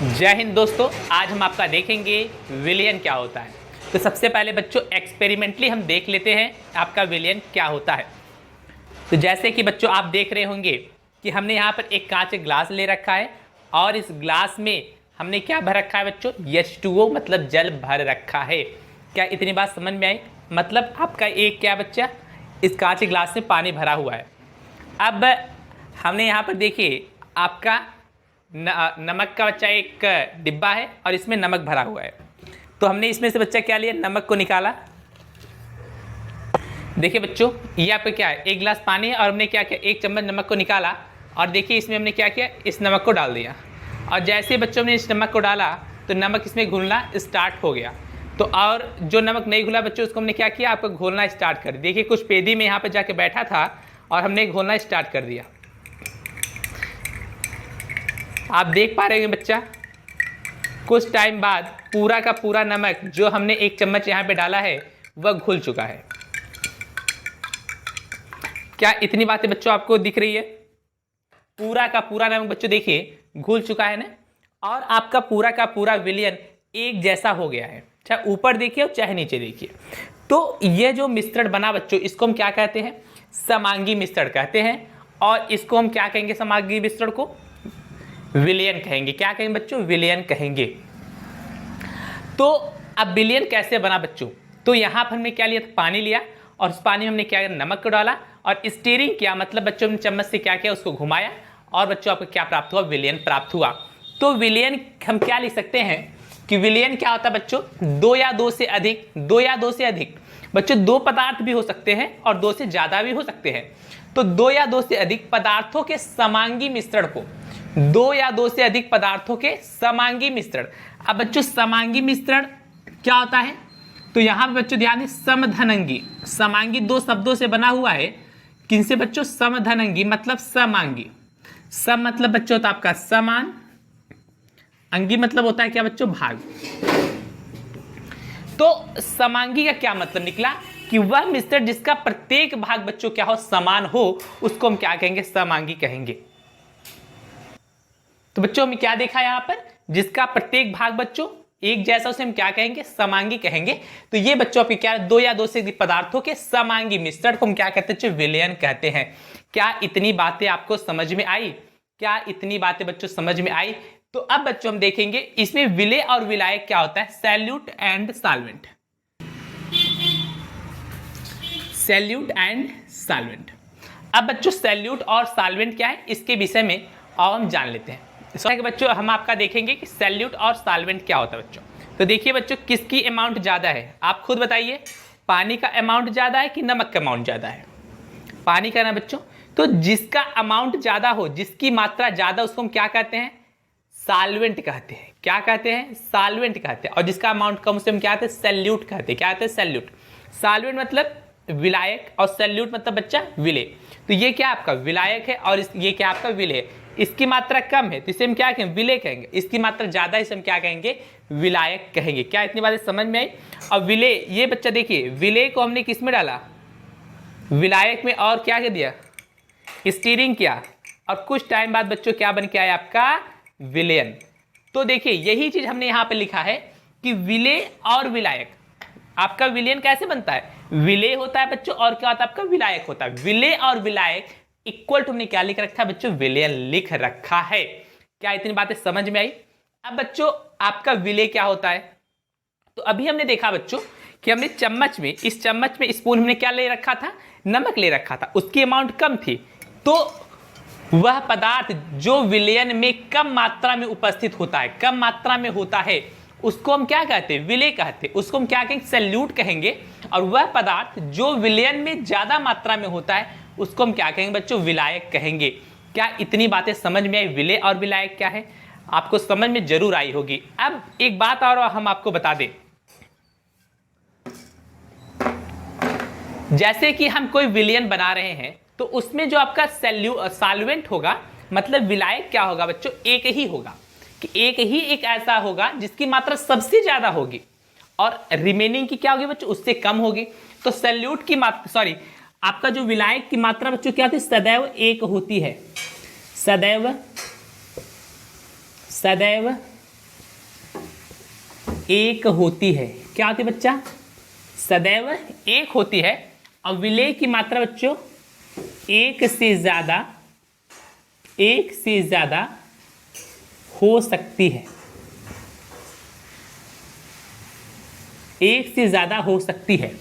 जय हिंद दोस्तों, आज हम आपका देखेंगे विलयन क्या होता है। तो सबसे पहले बच्चों एक्सपेरिमेंटली हम देख लेते हैं आपका विलयन क्या होता है। तो जैसे कि बच्चों आप देख रहे होंगे कि हमने यहाँ पर एक कांच ग्लास ले रखा है और इस ग्लास में हमने क्या भर रखा है बच्चों, H2O मतलब जल भर रखा है। क्या इतनी बात समझ में आई? मतलब आपका एक क्या बच्चा, इस कांच ग्लास में पानी भरा हुआ है। अब हमने यहाँ पर देखिए आपका नमक का बच्चा एक डिब्बा है और इसमें नमक भरा हुआ है। तो हमने इसमें से बच्चा क्या लिया, नमक को निकाला। देखिए बच्चों ये आपका क्या है, एक गिलास पानी है और हमने क्या किया, एक चम्मच नमक को निकाला और देखिए इसमें हमने क्या किया, इस नमक को डाल दिया। और जैसे बच्चों ने इस नमक को डाला तो नमक इसमें घुलना स्टार्ट हो गया। तो और जो नमक नहीं घुला बच्चों उसको हमने क्या किया, आपको घोलना स्टार्ट कर दिया। देखिए कुछ पेदी में यहाँ पर जाके बैठा था और हमने घोलना स्टार्ट कर दिया। आप देख पा रहे हैं बच्चा, कुछ टाइम बाद पूरा का पूरा नमक जो हमने एक चम्मच यहाँ पे डाला है वह घुल चुका है। क्या इतनी बातें बच्चों आपको दिख रही है? पूरा का पूरा नमक बच्चों देखिए घुल चुका है ना, और आपका पूरा का पूरा विलयन एक जैसा हो गया है, चाहे ऊपर देखिए और चाहे नीचे देखिए। तो ये जो मिश्रण बना बच्चों, इसको हम क्या कहते हैं, समांगी मिश्रण कहते हैं। और इसको हम क्या कहेंगे, समांगी मिश्रण को विलयन कहेंगे। क्या कहेंगे बच्चों, विलयन कहेंगे। तो अब विलयन कैसे बना बच्चों, तो यहाँ पर हमने क्या लिया, पानी लिया और उस पानी में हमने क्या किया, नमक को डाला और स्टीयरिंग किया, मतलब बच्चों ने चम्मच से क्या किया, उसको घुमाया और बच्चों आपको क्या प्राप्त हुआ, विलयन प्राप्त हुआ। तो विलयन हम क्या लिख सकते हैं कि विलयन क्या होता है बच्चों, दो या दो से अधिक बच्चों, दो पदार्थ भी हो सकते हैं और दो से ज्यादा भी हो सकते हैं। तो दो या दो से अधिक पदार्थों के समांगी मिश्रण को, दो या दो से अधिक पदार्थों के समांगी मिश्रण। अब बच्चों समांगी मिश्रण क्या होता है, तो यहां पे बच्चों ध्यान दें, समधनंगी, समांगी दो शब्दों से बना हुआ है। किनसे बच्चों, समधनंगी मतलब समांगी। सम मतलब बच्चों होता है आपका समान, अंगी मतलब होता है क्या बच्चों, भाग। तो समांगी का क्या मतलब निकला कि वह मिश्रण जिसका प्रत्येक भाग बच्चों क्या हो, समान हो, उसको हम क्या कहेंगे, समांगी कहेंगे। तो बच्चों हमने क्या देखा यहां पर, जिसका प्रत्येक भाग बच्चों एक जैसा, उसे हम क्या कहेंगे, समांगी कहेंगे। तो ये बच्चों आपके क्या, दो या दो से अधिक पदार्थों के समांगी मिश्रण को हम क्या कहते हैं, विलयन कहते हैं। क्या इतनी बातें आपको समझ में आई? क्या इतनी बातें बच्चों समझ में आई? तो अब बच्चों हम देखेंगे इसमें विलय और विलायक क्या होता है, salute and solvent. Salute and solvent. अब बच्चों सैल्यूट और सॉल्वेंट क्या है, इसके विषय में और हम जान लेते हैं। बच्चों हम आपका देखेंगे कि सैल्यूट और सॉल्वेंट क्या होता है बच्चों। तो देखिए बच्चों, किसकी अमाउंट ज्यादा है, आप खुद बताइए, पानी का अमाउंट ज्यादा है कि नमक का अमाउंट ज्यादा है? पानी का ना बच्चों। तो जिसका अमाउंट ज्यादा हो, जिसकी मात्रा ज्यादा, उसको हम क्या कहते हैं, सॉल्वेंट कहते हैं। क्या कहते हैं, सॉल्वेंट कहते हैं। और जिसका अमाउंट कम, उसे हम क्या कहते हैं, सैल्यूट कहते हैं। क्या कहते हैं, सैल्यूट। सॉल्वेंट मतलब विलायक और सैल्यूट मतलब बच्चा विलय। तो ये क्या आपका विलायक है और ये क्या आपका विलय है। इसकी मात्रा कम है तो इसे हम क्या कहेंगे, विलय कहेंगे। इसकी मात्रा ज्यादा है, इसे हम क्या कहेंगे, विलायक कहेंगे। क्या इतनी बातें समझ में आई? और विलय, ये बच्चा देखिए, विलय को हमने किस में डाला, विलायक में, और क्या कर दिया, स्टीयरिंग किया, और कुछ टाइम बाद बच्चों क्या बन के आया, आपका विलयन। तो देखिए यही चीज हमने यहां पे लिखा है कि विलय और विलायक। आपका विलयन कैसे बनता है, विलय होता है बच्चों, और क्या होता है आपका, विलायक होता है। विलय और विलायक इक्वल टू हमने क्या लिख रखा है बच्चों, विलयन लिख रखा है। क्या इतनी बातें समझ में आई? अब बच्चों आपका विलय क्या होता है, तो अभी हमने देखा बच्चों कि हमने चम्मच में, इस चम्मच में, स्पून हमने क्या ले रखा था, नमक ले रखा था, उसकी अमाउंट कम थी। तो वह पदार्थ जो विलयन में कम मात्रा में उपस्थित होता है, कम मात्रा में होता है, उसको हम क्या कहते हैं, विलय कहते हैं। उसको हम क्या कहेंगे, सैल्यूट कहेंगे। और वह पदार्थ जो विलयन में ज्यादा मात्रा में होता है, उसको हम क्या कहेंगे बच्चों, विलायक कहेंगे। क्या इतनी बातें समझ में आई, विलय और विलायक क्या है? आपको समझ में जरूर आई होगी। अब एक बात और हम आपको बता दें, जैसे कि हम कोई विलयन बना रहे हैं तो उसमें जो आपका सॉल्वेंट होगा, मतलब विलायक क्या होगा बच्चों, एक ही होगा, कि एक ही एक ऐसा होगा जिसकी मात्रा सबसे ज्यादा होगी और रिमेनिंग की क्या होगी बच्चों, उससे कम होगी। तो सैल्यूट की मात्रा, सॉरी, आपका जो विलायक की मात्रा बच्चों क्या होती है, सदैव एक होती है, सदैव एक होती है। क्या होती है बच्चा? सदैव एक होती है। और विलेय की मात्रा बच्चों एक से ज्यादा हो सकती है। एक से ज्यादा हो सकती है।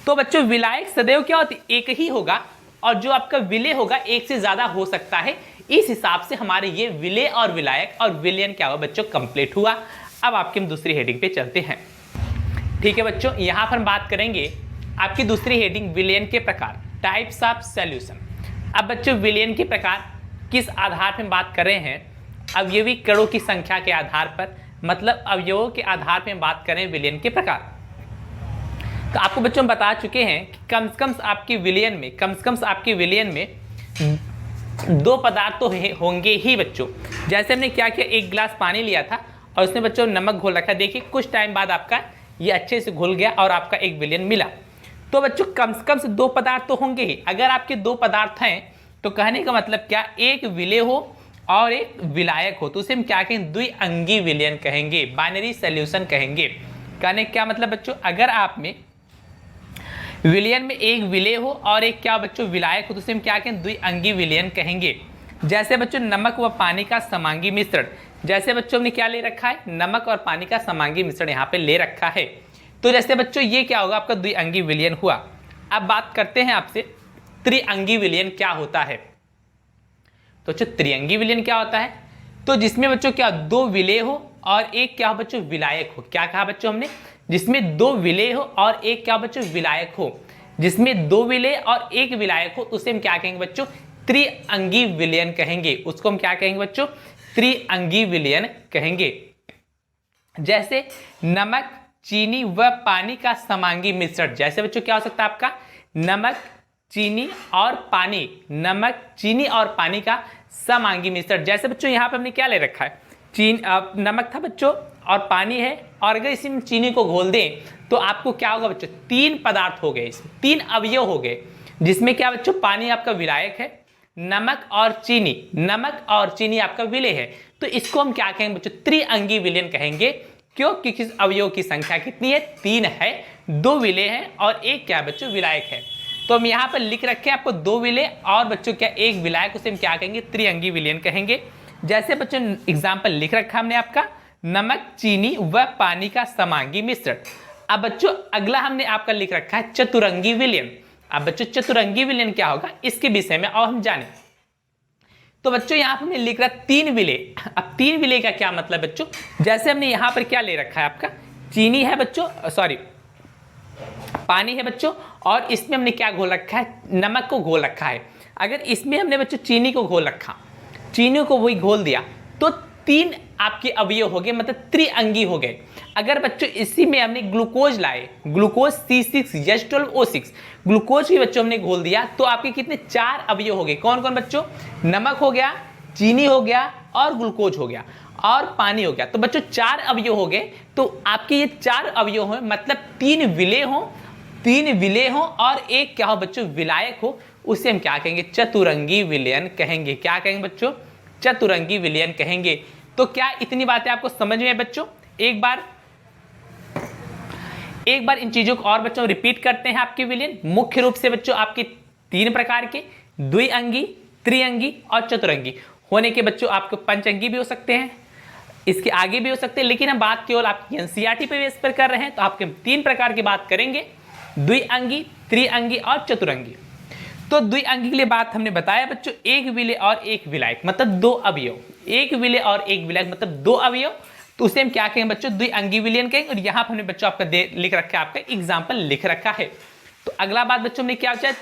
तो बच्चों विलायक सदैव क्या होती है? एक ही होगा, और जो आपका विलेय होगा एक से ज्यादा हो सकता है। इस हिसाब से हमारे ये विलेय और विलायक और विलयन क्या हुआ बच्चों? कंप्लीट हुआ। अब आपके हम दूसरी हेडिंग पे चलते हैं। ठीक है बच्चों, यहां पर हम बात करेंगे आपकी दूसरी हेडिंग विलयन के प्रकार, टाइप्स ऑफ सॉल्यूशन। अब बच्चों विलयन के प्रकार किस आधार पर हम बात कर रहे हैं? अवयवी कणों की संख्या के आधार पर, मतलब अवयवों के आधार पर हम बात करें विलयन के प्रकार। तो आपको बच्चों हम बता चुके हैं कि कम से कम आपकी विलयन में दो पदार्थ तो होंगे ही बच्चों। जैसे हमने क्या किया, एक गिलास पानी लिया था और उसमें बच्चों नमक घोल रखा। देखिए कुछ टाइम बाद आपका ये अच्छे से घुल गया और आपका एक विलयन मिला। तो बच्चों कम से दो पदार्थ तो होंगे ही। अगर आपके दो पदार्थ हैं तो कहने का मतलब क्या, एक विलेय हो और एक विलायक हो, तो उसे हम क्या कहेंगे? द्विअंगी विलयन कहेंगे, बाइनरी सॉल्यूशन कहेंगे। कहने क्या मतलब बच्चों, अगर आप में विलयन में एक विलेय हो और एक क्या बच्चों? विलायक हो, तो उसे हम क्या कहेंगे? द्विअंगी विलयन कहेंगे। जैसे बच्चों नमक व पानी का समांगी मिश्रण, जैसे बच्चों ने क्या ले रखा है? नमक और पानी का समांगी मिश्रण यहाँ पे ले रखा है। तो जैसे बच्चों ये क्या होगा? आपका द्विअंगी विलयन हुआ। अब बात करते हैं आपसे त्रिअंगी विलयन क्या होता है। तो बच्चों त्रिअंगी विलयन क्या होता है? तो जिसमें बच्चों क्या दो विलेय हो और एक क्या हो बच्चों? विलायक हो। क्या कहा बच्चों हमने? जिसमें दो विलेय हो और एक क्या बच्चों? विलायक हो। जिसमें दो विलेय और एक विलायक हो उसे हम क्या कहेंगे बच्चों? त्रिअंगी विलयन कहेंगे। उसको हम क्या कहेंगे बच्चों? त्रिअंगी विलयन कहेंगे। जैसे नमक, चीनी व पानी का समांगी मिश्रण। जैसे बच्चों क्या हो सकता है आपका? नमक, चीनी और पानी, नमक, चीनी और पानी का समांगी मिश्रण। जैसे बच्चों यहाँ पे हमने क्या ले रखा है? नमक था बच्चों और पानी है, और अगर इसी में चीनी को घोल दें तो आपको क्या होगा बच्चों? तीन पदार्थ हो गए, इसमें तीन अवयव हो गए। जिसमें क्या बच्चों? पानी आपका विलायक है, नमक और चीनी आपका विलेय है। तो इसको हम क्या कहेंगे बच्चों? त्रिअंगी विलयन कहेंगे। क्यों? क्योंकि अवयव की संख्या कितनी है? तीन है, दो विलेय है और एक क्या बच्चों? विलायक है। तो हम यहाँ पर लिख रखे हैं आपको दो विलेय और बच्चों क्या एक विलायक, उसे हम क्या कहेंगे? त्रिअंगी विलयन कहेंगे। जैसे बच्चों एग्जाम्पल लिख रखा हमने आपका, नमक, चीनी व पानी का समांगी मिश्रण। अब बच्चों अगला हमने आपका लिख रखा है चतुरंगी विलयन। अब बच्चों चतुरंगी विलयन क्या होगा इसके विषय में और हम जानें। तो बच्चों यहाँ पर हमने लिख रहा तीन विलेय। अब तीन विलेय का क्या मतलब बच्चों? जैसे हमने यहाँ पर क्या ले रखा है आपका? चीनी है बच्चों, सॉरी पानी है बच्चों, और इसमें हमने क्या घोल रखा है? नमक को घोल रखा है। अगर इसमें हमने बच्चों चीनी को घोल रखा, चीनी को वही घोल दिया, तो तीन आपके अवयव हो गए, मतलब त्रिअंगी हो गए। अगर बच्चों इसी में हमने ग्लूकोज लाए, ग्लूकोज C6H12O6, ग्लूकोज भी बच्चों हमने घोल दिया, तो आपके कितने? चार अवयव हो गए। कौन कौन बच्चों? नमक हो गया, चीनी हो गया और ग्लूकोज हो गया और पानी हो गया। तो बच्चों चार अवयव हो गए। तो आपके ये चार अवयव हो, मतलब तीन विलेय हो और एक क्या हो बच्चों? विलायक हो, उसे हम क्या कहेंगे? चतुरंगी विलयन कहेंगे। क्या कहेंगे बच्चों? चतुरंगी विलयन कहेंगे। तो क्या इतनी बातें आपको समझ में है बच्चों? एक बार इन चीजों को और बच्चों रिपीट करते हैं। आपके विलयन मुख्य रूप से बच्चों आपके तीन प्रकार के, द्विअंगी, त्रिअंगी और चतुरंगी होने के बच्चों आपको पंचअंगी भी हो सकते हैं, इसके आगे भी हो सकते हैं, लेकिन हम बात केवल आपकी एनसीईआरटी पे बेस पर कर रहे हैं। तो आपके तीन प्रकार की बात करेंगे, द्विअंगी, त्रिअंगी और चतुरंगी। तो द्विअंगी के लिए बात हमने बताया बच्चों, एक विलेय और एक विलायक मतलब दो अवयव, एक विलेय और एक विलायक मतलब दो अवयव, तो उसे हम क्या कहेंगे बच्चों? द्विअंगी विलयन कहेंगे। और यहाँ पर हमने बच्चों आपका लिख रखा है, आपका एग्जाम्पल लिख रखा है। तो अगला बात बच्चों हमने क्या होता है?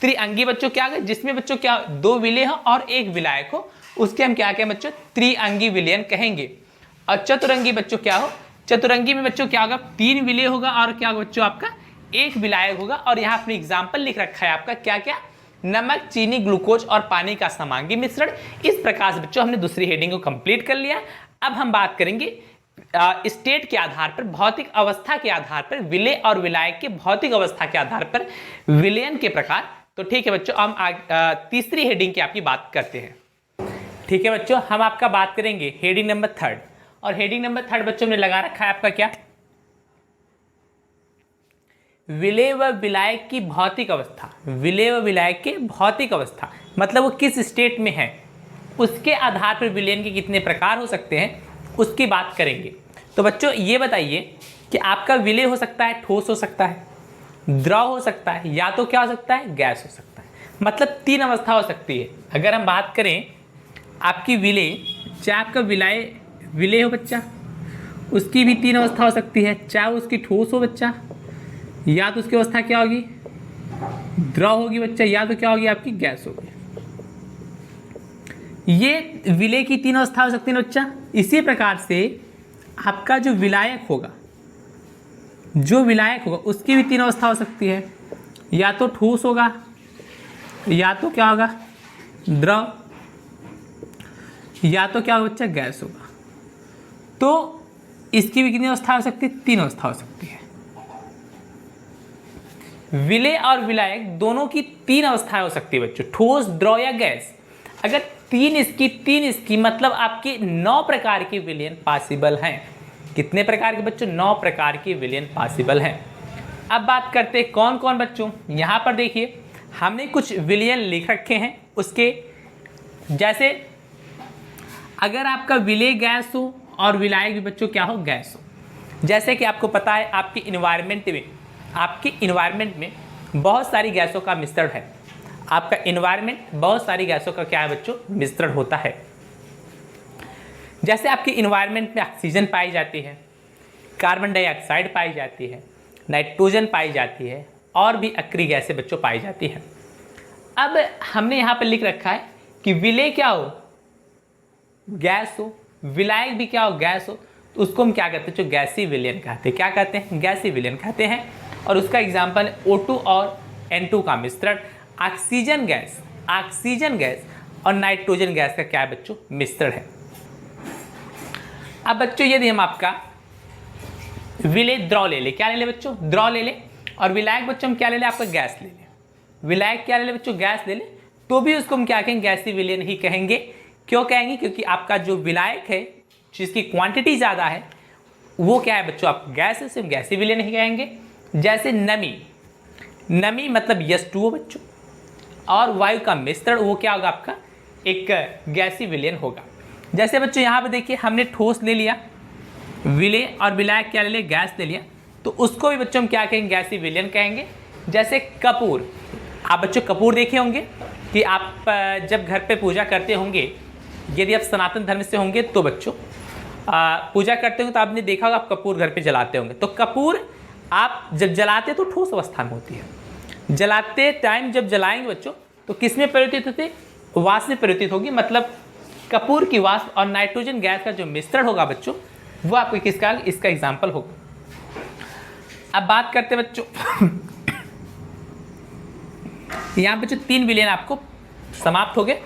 त्रिअंगी बच्चों क्या है? जिसमें बच्चों क्या दो विलेय हो और एक विलायक हो, उसके हम क्या कहें बच्चों? त्रिअंगी विलयन कहेंगे। और चतुरंगी बच्चों क्या हो? चतुरंगी में बच्चों क्या होगा? तीन विलेय होगा और क्या होगा बच्चों? आपका एक विलायक होगा। और यहाँ अपने एग्जाम्पल लिख रखा है आपका क्या क्या? नमक, चीनी, ग्लूकोज और पानी का समांगी मिश्रण। इस प्रकार से बच्चों हमने दूसरी हेडिंग को कंप्लीट कर लिया। अब हम बात करेंगे स्टेट के आधार पर, भौतिक अवस्था के आधार पर, विलेय और विलायक के भौतिक अवस्था के आधार पर विलयन के प्रकार। तो ठीक है बच्चों, हम तीसरी हेडिंग की आपकी बात करते हैं। ठीक है बच्चों, हम आपका बात करेंगे हेडिंग नंबर 3, और हेडिंग नंबर 3 बच्चों ने लगा रखा है आपका क्या, विलेय व विलायक की भौतिक अवस्था। विलेय व विलायक के भौतिक अवस्था मतलब वो किस स्टेट में है, उसके आधार पर विलयन के कितने प्रकार हो सकते हैं उसकी बात करेंगे। तो बच्चों ये बताइए कि आपका विलेय हो सकता है ठोस हो सकता है, द्रव हो सकता है, या तो क्या हो सकता है गैस हो सकता है। मतलब 3 अवस्था हो सकती है। अगर हम बात करें आपकी विलेय, चाहे आपका विलेय हो बच्चा, उसकी भी 3 अवस्था हो सकती है, चाहे उसकी ठोस हो बच्चा, या तो उसकी अवस्था क्या होगी द्रव होगी बच्चा, या तो क्या होगी आपकी गैस होगी। ये विलेय की 3 अवस्था हो सकती है ना बच्चा। इसी प्रकार से आपका जो विलायक होगा उसकी भी 3 अवस्था हो सकती है, या तो ठोस होगा, या तो क्या होगा द्रव, या तो क्या होगा बच्चा गैस होगा। तो इसकी भी कितनी अवस्था हो सकती है, 3 अवस्था हो सकती है। विलेय और विलायक दोनों की 3 अवस्थाएं हो सकती है बच्चों, ठोस द्रव या गैस। अगर 3 इसकी मतलब आपके 9 प्रकार के विलयन पॉसिबल हैं। कितने प्रकार के बच्चों, 9 प्रकार के विलयन पॉसिबल हैं। अब बात करते हैं कौन कौन बच्चों। यहाँ पर देखिए हमने कुछ विलयन लिख रखे हैं उसके, जैसे अगर आपका विलेय गैस हो और विलायक भी बच्चों क्या हो गैस हो। जैसे कि आपको पता है आपके इन्वायरमेंट में बहुत सारी गैसों का मिश्रण है। आपका इन्वायरमेंट बहुत सारी गैसों का क्या है बच्चों मिश्रण होता है। जैसे आपके इन्वायरमेंट में ऑक्सीजन पाई जाती है, कार्बन डाइऑक्साइड पाई जाती है, नाइट्रोजन पाई जाती है, और भी अक्रिय गैसें बच्चों पाई जाती हैं। अब हमने यहाँ पर लिख रखा है कि विलेय क्या हो गैस हो, विलायक भी क्या हो गैस हो, तो उसको हम क्या कहते हैं जो गैसीय विलयन कहते हैं। क्या कहते हैं गैसीय विलयन कहते हैं। और उसका एग्जाम्पल है O2 और N2 का मिश्रण, ऑक्सीजन गैस और नाइट्रोजन गैस का क्या है बच्चों मिश्रण है। अब बच्चों यदि हम आपका विलेय द्रव ले ले, क्या ले ले बच्चों द्रव ले ले, और विलायक बच्चों हम क्या ले ले आपका गैस ले ले, विलायक क्या ले ले बच्चों गैस ले ले, तो भी उसको हम क्या कहेंगे गैसीय विलयन ही कहेंगे। क्यों कहेंगे, क्योंकि आपका जो विलायक है जिसकी क्वांटिटी ज़्यादा है वो क्या है बच्चों आप गैस है, सिर्फ गैसीय विलयन ही कहेंगे। जैसे नमी मतलब H2O बच्चों, और वायु का मिश्रण वो क्या होगा आपका एक गैसीय विलयन होगा। जैसे बच्चों यहाँ पे देखिए हमने ठोस ले लिया, विलेय और विलायक क्या ले लिया गैस ले लिया, तो उसको भी बच्चों हम क्या कहेंगे गैसीय विलयन कहेंगे। जैसे कपूर, आप बच्चों कपूर देखे होंगे कि आप जब घर पे पूजा करते होंगे, यदि आप सनातन धर्म से होंगे तो बच्चों पूजा करते होंगे तो आपने देखा होगा आप कपूर घर पे जलाते होंगे। तो कपूर आप जब जलाते तो ठोस अवस्था में होती है, जलाते टाइम जब जलाएंगे बच्चों तो किस में परिवर्तित होती है, वाष्प में परिवर्तित होगी। मतलब कपूर की वाष्प और नाइट्रोजन गैस का जो मिश्रण होगा बच्चों वो आपको किसका इसका एग्जाम्पल होगा। अब बात करते हैं बच्चों यहाँ बच्चों 3 विलयन आपको समाप्त हो गए।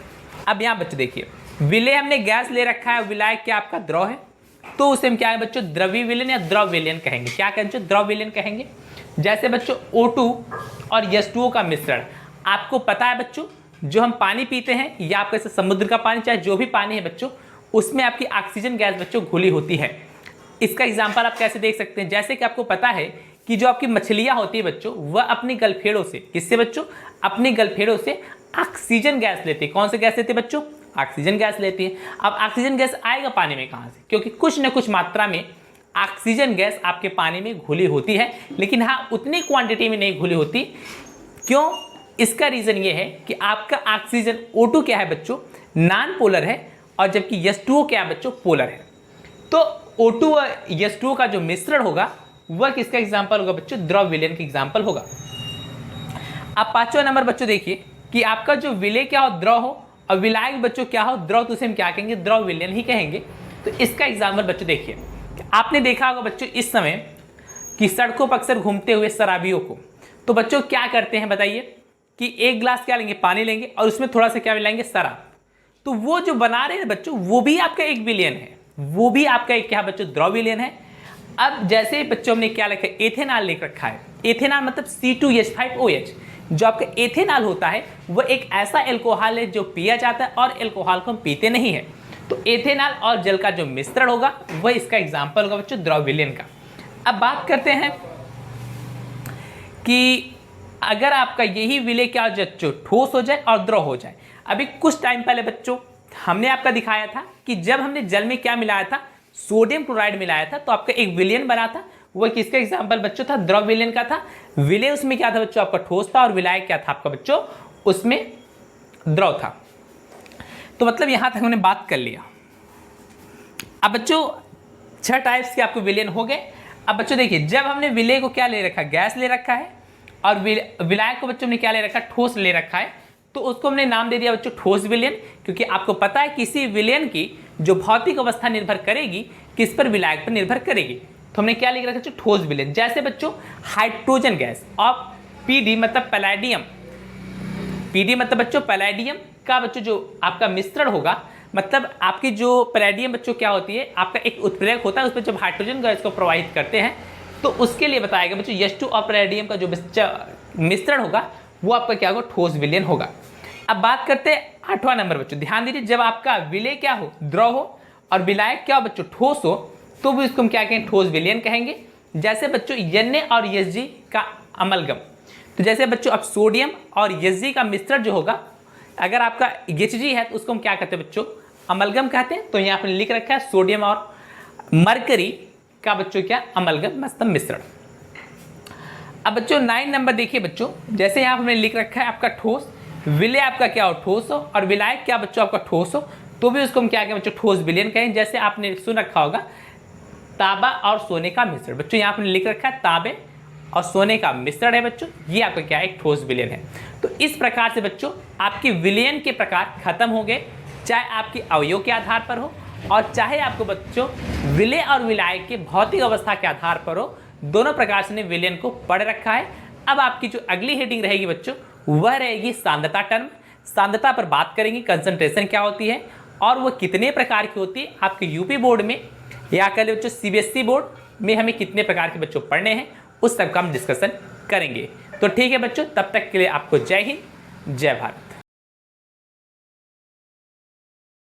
अब यहाँ बच्चों देखिए विलेय हमने गैस ले रखा है, विलायक क्या आपका द्रव है, तो उसे हम क्या है बच्चों द्रवीय विलयन या द्रव विलयन कहेंगे। क्या कहेंगे बच्चों द्रव विलयन कहेंगे। जैसे बच्चों O2 और H2O का मिश्रण, आपको पता है बच्चों जो हम पानी पीते हैं या आपके समुद्र का पानी चाहे जो भी पानी है बच्चों उसमें आपकी ऑक्सीजन गैस बच्चों घुली होती है। इसका एग्जाम्पल आप कैसे देख सकते हैं, जैसे कि आपको पता है कि जो आपकी मछलियाँ होती है बच्चों वह अपनी गलफेड़ों से, किससे बच्चों अपनी गलफेड़ों से ऑक्सीजन गैस लेती है। कौन सी गैस लेती है बच्चों ऑक्सीजन गैस लेती है। अब ऑक्सीजन गैस आएगा पानी में कहाँ से, क्योंकि कुछ न कुछ मात्रा में ऑक्सीजन गैस आपके पानी में घुली होती है, लेकिन हाँ उतनी क्वांटिटी में नहीं घुली होती। क्यों, इसका रीज़न ये है कि आपका ऑक्सीजन O2 क्या है बच्चों नॉन पोलर है, और जबकि H2O क्या है बच्चों पोलर है। तो O2 और H2O का जो मिश्रण होगा वह किसका एग्जाम्पल होगा बच्चों द्रव विलयन का एग्जाम्पल होगा। अब 5वां नंबर बच्चों देखिए कि आपका जो विलेय क्या हो द्रव हो और विलायक बच्चों क्या हो द्रव, तो उसे हम क्या कहेंगे द्रव विलयन ही कहेंगे। तो इसका एग्जाम्पल बच्चों देखिए आपने देखा होगा बच्चों इस समय कि सड़कों पर अक्सर घूमते हुए शराबियों को, तो बच्चों क्या करते हैं बताइए कि एक गिलास क्या लेंगे पानी लेंगे और उसमें थोड़ा सा क्या मिलाएंगे शराब, तो वो जो बना रहे हैं बच्चों वो भी आपका एक विलयन है, वो भी आपका एक क्या बच्चों द्रव विलयन है। अब जैसे बच्चों हमने क्या लिखा है एथेनॉल लिख रखा है, एथेनॉल मतलब C2H5OH, जो आपका एथेनॉल होता है वह एक ऐसा एल्कोहल है जो पिया जाता है और एल्कोहल को हम पीते नहीं है। तो एथेनॉल और जल का जो मिश्रण होगा वह इसका एग्जाम्पल होगा बच्चों द्रव विलयन का। अब बात करते हैं कि अगर आपका यही विलय क्या हो जाए, ठोस हो जाए और द्रव हो जाए। अभी कुछ टाइम पहले बच्चों हमने आपका दिखाया था कि जब हमने जल में क्या मिलाया था, सोडियम क्लोराइड मिलाया था, तो आपका एक विलयन बना था। वो किसका एग्जाम्पल बच्चों था, द्रव विलयन का था। विलय उसमें क्या था बच्चों, आपका ठोस था, और विलायक क्या था आपका बच्चों, उसमें द्रव था। तो मतलब यहां तक हमने बात कर लिया। अब बच्चों 6 टाइप्स के आपको विलयन हो गए। अब बच्चों देखिए, जब हमने विलय को क्या ले रखा है, गैस ले रखा है, और विलायक को बच्चों ने क्या ले रखा है, ठोस ले रखा है, तो उसको हमने नाम दे दिया बच्चों ठोस विलयन। क्योंकि आपको पता है किसी विलयन की जो भौतिक अवस्था निर्भर करेगी किस पर, विलायक पर निर्भर करेगी। तो हमने क्या लिख रखा है, ठोस विलयन। जैसे बच्चों हाइड्रोजन गैस और पीडी मतलब पैलेडियम, पीडी मतलब बच्चों पैलेडियम का बच्चों जो आपका मिश्रण होगा, मतलब आपकी जो पैलेडियम बच्चों क्या होती है, आपका एक उत्प्रेरक होता है, उस पर जब हाइड्रोजन गैस को प्रवाहित करते हैं तो उसके लिए बताया गया बच्चों H2 और पैलेडियम का जो मिश्रण होगा वो आपका क्या होगा, ठोस विलयन होगा। अब बात करते हैं 8वां नंबर बच्चों, ध्यान दीजिए, जब आपका विलय क्या हो, द्रव हो, और विलायक क्या हो बच्चों, ठोस हो, तो भी इसको हम क्या कहेंगे, ठोस विलयन कहेंगे। जैसे बच्चों Na और Hg का अमलगम। तो जैसे बच्चों अब सोडियम और Hg का मिश्रण जो होगा, अगर आपका Hg है तो उसको हम क्या कहते हैं बच्चों, अमलगम कहते हैं। तो यहाँ पर लिख रखा है सोडियम और मरकरी का बच्चों क्या, अमलगम मतलब मिश्रण। अब बच्चों 9 नंबर देखिए बच्चों, जैसे यहाँ हमने लिख रखा है आपका ठोस, विलय आपका क्या हो, ठोस हो, और विलायक क्या बच्चों आपका ठोस हो, तो भी उसको हम क्या कहें बच्चों, ठोस विलयन कहें। जैसे आपने सुन रखा होगा तांबा और सोने का मिश्रण, बच्चों यहाँ आपने लिख रखा है तांबे और सोने का मिश्रण है बच्चों, ये आपका क्या है, एक ठोस विलयन है। तो इस प्रकार से बच्चों आपके विलयन के प्रकार खत्म हो गए, चाहे आपकी अवयव के आधार पर हो और चाहे आपको बच्चों विलय और विलायक के भौतिक अवस्था के आधार पर हो। दोनों प्रकार से ने विलयन को पढ़ रखा है। अब आपकी जो अगली हेडिंग रहेगी बच्चों वह रहेगी सांद्रता टर्म। सांद्रता पर बात करेंगे, कंसंट्रेशन क्या होती है और वो कितने प्रकार की होती है, आपके यूपी बोर्ड में या कह लो बच्चों सीबीएसई बोर्ड में हमें कितने प्रकार के बच्चों पढ़ने हैं, उस सब का हम डिस्कशन करेंगे। तो ठीक है बच्चों, तब तक के लिए आपको जय हिंद, जय भारत।